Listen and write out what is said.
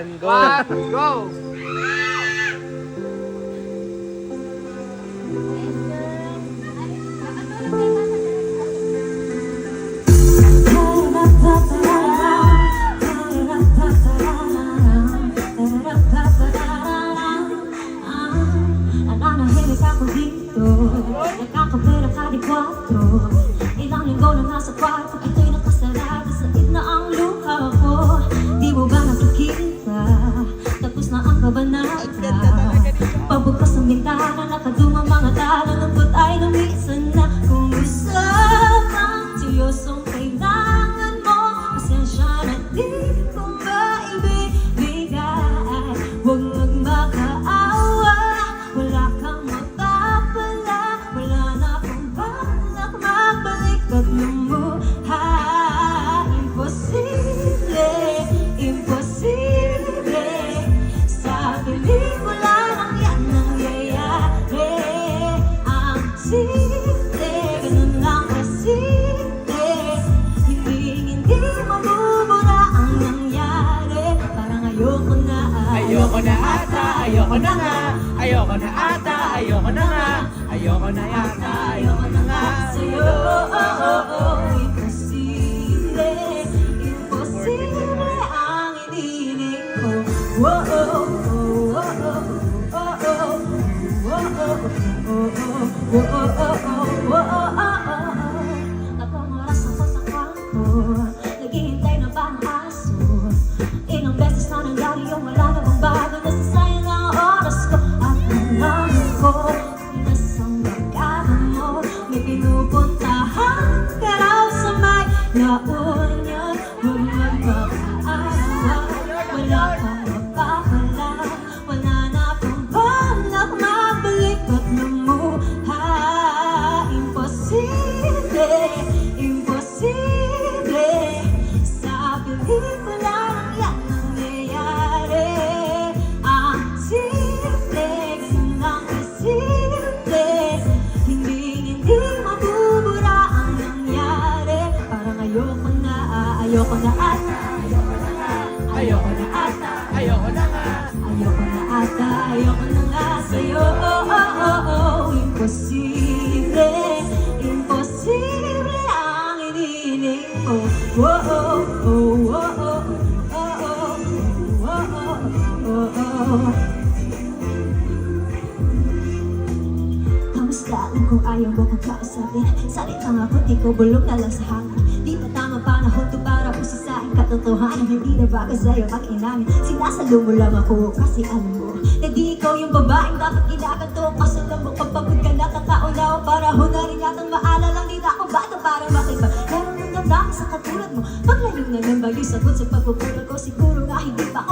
1, go! 1, go! Nananahimik ako dito, nakakapira ka di 4. Ilang linggo na nasa kwarto, ito'y nakasarado sa na ang luha ko. Di mo ba nakikita, tapos na ang kabanata. Pagbukas ng bintana, nakadumang mga tala, lungkot ay lumisan na. Kung gusto kang tiyosong kailangan mo, pasensya na di ko maibibigay. Huwag magmakaawa, wala kang mapapala, wala na akong balak magbalik at lumuhay. Imposible, imposible, sa pelikula lang yan nangyayari. Ang simple, ganun lang kasimple, hindi mabubura ang nangyari. Parang ayoko na, Ayoko na ata, ayoko na nga. Ayoko na ata, ayoko na nga. Ayoko na yata, ayoko na nga. sa'yo. Imposible, imposible ang iniling ko. Tapong oras ako sa kwarto, naghihintay na ba ang aso? Ilang beses na nangyari yung wala na bang bago, nasasayang ang oras ko. At alam ko, nasang bagado mo, may pinupuntahan ka raw sa may laon. Huwag magpapaawa, wala kang mapapala, wala na akong balak magbalik at lumuhay. Imposible, imposible, sa pelikula lang yan nangyayari. Ang simple, ganun lang kasimple, hindi mabubura ang nangyari. Parang ayoko na ata, ayoko na nga. Ayoko na ata, ayoko na nga. Ayoko na ata, ayoko na nga sa'yo. Imposible, imposible ang iniling ko. Kamusta? Alam kong ayaw mo kong kausapin. Salitang ako, di ko bulong na lang sa hangin. Di pa tama panahon to para usisain katotohanan. Hindi na bagay sa'yo mag-inamin. Sinasalo mo lang ako kasi alam mo na di ikaw yung babaeng dapat ginaganto. Kaso lang mo kapagod ka na kakaunaw, para hunarin yatang maalalang di na ako bata para makiba. Meron ng damdamin sa katulad mo, paglayo na ng bagay sagot sa pagpupulog ko. Siguro nga hindi pa ako